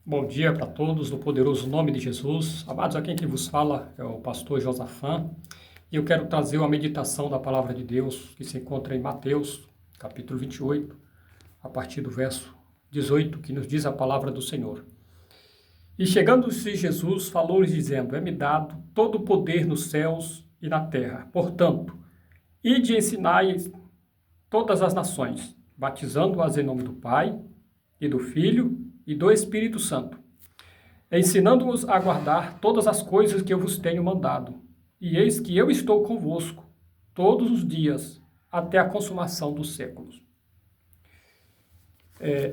Bom dia para todos, no poderoso nome de Jesus. Amados, aqui quem vos fala é o pastor Josafá. E eu quero trazer uma meditação da palavra de Deus que se encontra em Mateus, capítulo 28, a partir do verso 18, que nos diz a palavra do Senhor. E chegando-se Jesus, falou-lhes dizendo: É-me dado todo o poder nos céus e na terra. Portanto, ide e ensinai todas as nações, batizando-as em nome do Pai e do Filho e do Espírito Santo, ensinando-os a guardar todas as coisas que eu vos tenho mandado. E eis que eu estou convosco todos os dias, até a consumação dos séculos.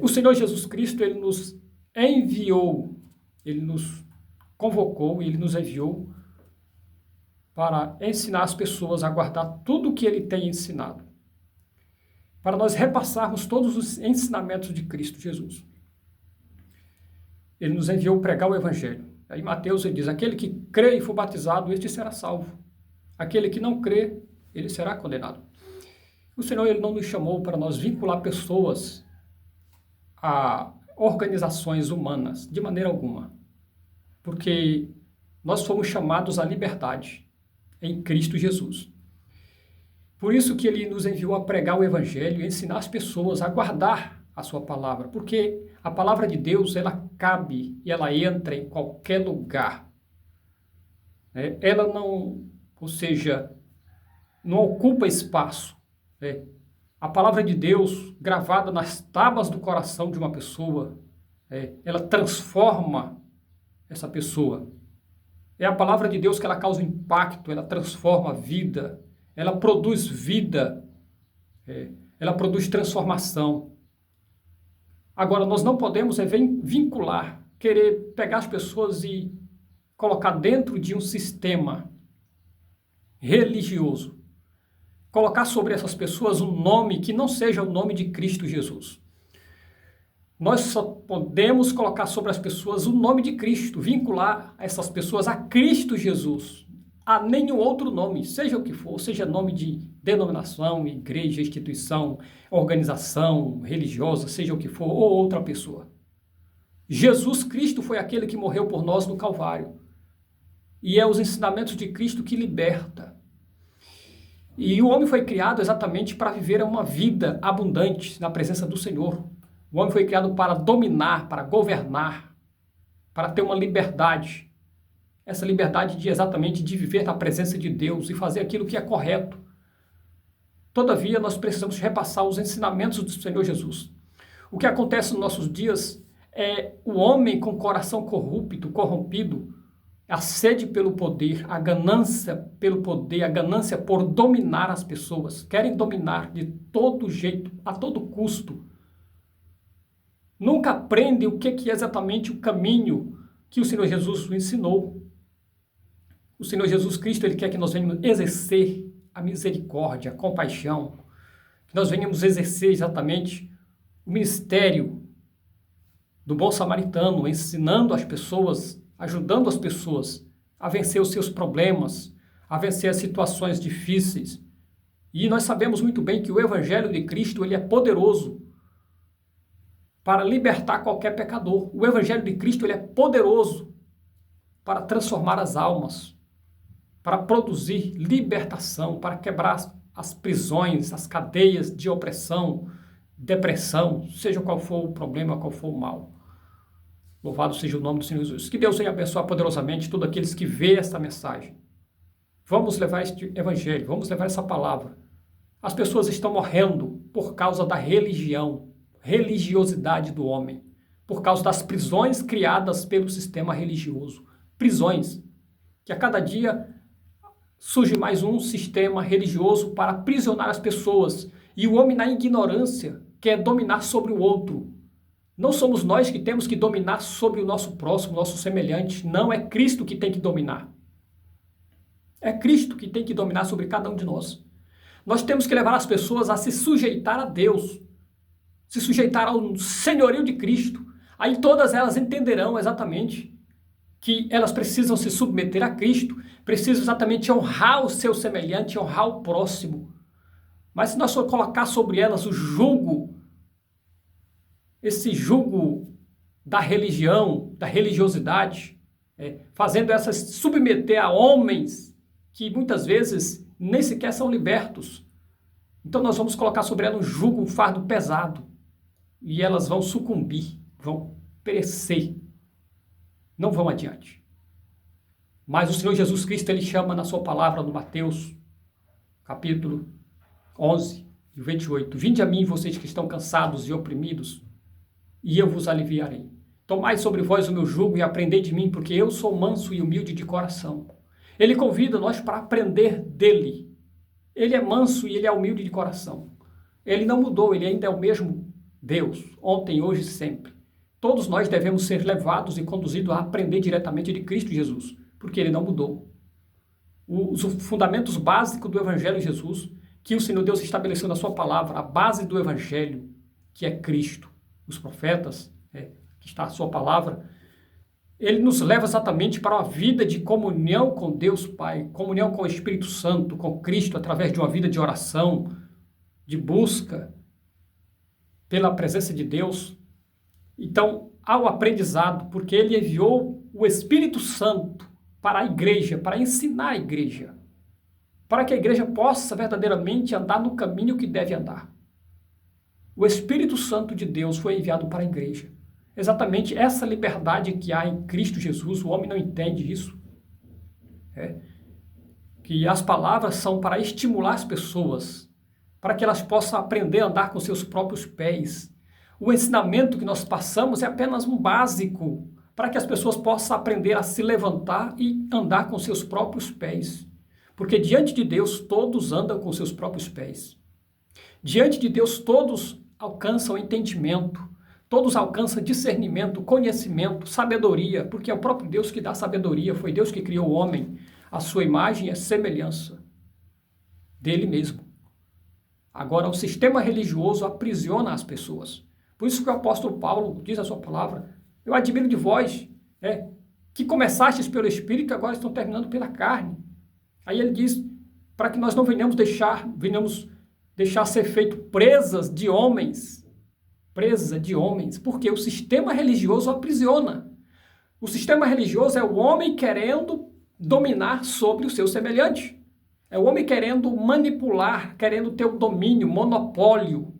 O Senhor Jesus Cristo, Ele nos enviou, Ele nos convocou e Ele nos enviou para ensinar as pessoas a guardar tudo o que Ele tem ensinado, para nós repassarmos todos os ensinamentos de Cristo Jesus. Ele nos enviou pregar o Evangelho. Aí Mateus ele diz: aquele que crê e for batizado, este será salvo. Aquele que não crê, ele será condenado. O Senhor ele não nos chamou para nós vincular pessoas a organizações humanas, de maneira alguma. Porque nós fomos chamados à liberdade em Cristo Jesus. Por isso que ele nos enviou a pregar o Evangelho e ensinar as pessoas a guardar a sua palavra, porque a palavra de Deus, ela cabe e ela entra em qualquer lugar. Ela não, ou seja, não ocupa espaço. A palavra de Deus, gravada nas tábuas do coração de uma pessoa, ela transforma essa pessoa. É a palavra de Deus que ela causa impacto, ela transforma a vida, ela produz vida, ela produz transformação. Agora, nós não podemos vincular, querer pegar as pessoas e colocar dentro de um sistema religioso. Colocar sobre essas pessoas um nome que não seja o nome de Cristo Jesus. Nós só podemos colocar sobre as pessoas o nome de Cristo, vincular essas pessoas a Cristo Jesus, a nenhum outro nome, seja o que for, seja nome de denominação, igreja, instituição, organização religiosa, seja o que for, ou outra pessoa. Jesus Cristo foi aquele que morreu por nós no Calvário. E é os ensinamentos de Cristo que liberta. E o homem foi criado exatamente para viver uma vida abundante na presença do Senhor. O homem foi criado para dominar, para governar, para ter uma liberdade. Essa liberdade exatamente de viver na presença de Deus e fazer aquilo que é correto. Todavia, nós precisamos repassar os ensinamentos do Senhor Jesus. O que acontece nos nossos dias é o homem com coração corrompido, a sede pelo poder, a ganância pelo poder, a ganância por dominar as pessoas. Querem dominar de todo jeito, a todo custo. Nunca aprendem o que é exatamente o caminho que o Senhor Jesus nos ensinou. O Senhor Jesus Cristo, Ele quer que nós venhamos exercer a misericórdia, a compaixão, que nós venhamos exercer exatamente o ministério do bom samaritano, ensinando as pessoas, ajudando as pessoas a vencer os seus problemas, a vencer as situações difíceis. E nós sabemos muito bem que o Evangelho de Cristo, ele é poderoso para libertar qualquer pecador. O Evangelho de Cristo, ele é poderoso para transformar as almas, para produzir libertação, para quebrar as prisões, as cadeias de opressão, depressão, seja qual for o problema, qual for o mal. Louvado seja o nome do Senhor Jesus. Que Deus venha abençoar poderosamente todos aqueles que vê esta mensagem. Vamos levar este evangelho, vamos levar essa palavra. As pessoas estão morrendo por causa da religiosidade do homem, por causa das prisões criadas pelo sistema religioso. Prisões que a cada dia surge mais um sistema religioso para aprisionar as pessoas. E o homem, na ignorância, quer dominar sobre o outro. Não somos nós que temos que dominar sobre o nosso próximo, nosso semelhante. Não, é Cristo que tem que dominar. É Cristo que tem que dominar sobre cada um de nós. Nós temos que levar as pessoas a se sujeitar a Deus, se sujeitar ao senhorio de Cristo. Aí todas elas entenderão exatamente que elas precisam se submeter a Cristo, precisam exatamente honrar o seu semelhante, honrar o próximo. Mas se nós for colocar sobre elas o jugo, esse jugo da religião, da religiosidade, fazendo essas submeter a homens que muitas vezes nem sequer são libertos. Então nós vamos colocar sobre ela um jugo, um fardo pesado, e elas vão sucumbir, vão perecer, não vão adiante. Mas o Senhor Jesus Cristo, ele chama na sua palavra no Mateus, capítulo 11, 28, vinde a mim, vocês que estão cansados e oprimidos, e eu vos aliviarei. Tomai sobre vós o meu jugo e aprendei de mim, porque eu sou manso e humilde de coração. Ele convida nós para aprender dele. Ele é manso e ele é humilde de coração. Ele não mudou, ele ainda é o mesmo Deus, ontem, hoje e sempre. Todos nós devemos ser levados e conduzidos a aprender diretamente de Cristo Jesus, porque ele não mudou. Os fundamentos básicos do Evangelho de Jesus, que o Senhor Deus estabeleceu na sua palavra, a base do Evangelho, que é Cristo, os profetas, que está a sua palavra, ele nos leva exatamente para uma vida de comunhão com Deus Pai, comunhão com o Espírito Santo, com Cristo, através de uma vida de oração, de busca pela presença de Deus. Então, há o aprendizado, porque ele enviou o Espírito Santo para a igreja, para ensinar a igreja, para que a igreja possa verdadeiramente andar no caminho que deve andar. O Espírito Santo de Deus foi enviado para a igreja. Exatamente essa liberdade que há em Cristo Jesus, o homem não entende isso. Que as palavras são para estimular as pessoas, para que elas possam aprender a andar com seus próprios pés. O ensinamento que nós passamos é apenas um básico, para que as pessoas possam aprender a se levantar e andar com seus próprios pés. Porque diante de Deus todos andam com seus próprios pés. Diante de Deus todos alcançam entendimento, todos alcançam discernimento, conhecimento, sabedoria, porque é o próprio Deus que dá sabedoria, foi Deus que criou o homem, a sua imagem e a semelhança dele mesmo. Agora, o sistema religioso aprisiona as pessoas. Por isso que o apóstolo Paulo diz a sua palavra, eu admiro de vós, que começastes pelo Espírito e agora estão terminando pela carne. Aí ele diz, para que nós não venhamos deixar ser feito presas de homens, porque o sistema religioso aprisiona. O sistema religioso é o homem querendo dominar sobre o seu semelhante. É o homem querendo manipular, querendo ter o domínio, monopólio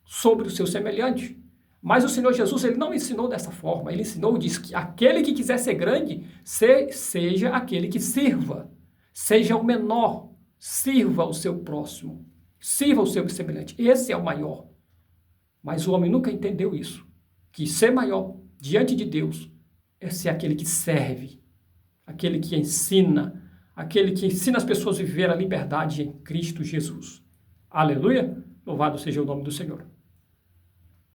sobre o seu semelhante. Mas o Senhor Jesus, ele não ensinou dessa forma. Ele ensinou, diz que aquele que quiser ser grande, seja aquele que sirva. Seja o menor, sirva o seu próximo, sirva o seu semelhante. Esse é o maior. Mas o homem nunca entendeu isso, que ser maior diante de Deus é ser aquele que serve, aquele que ensina as pessoas a viver a liberdade em Cristo Jesus. Aleluia! Louvado seja o nome do Senhor.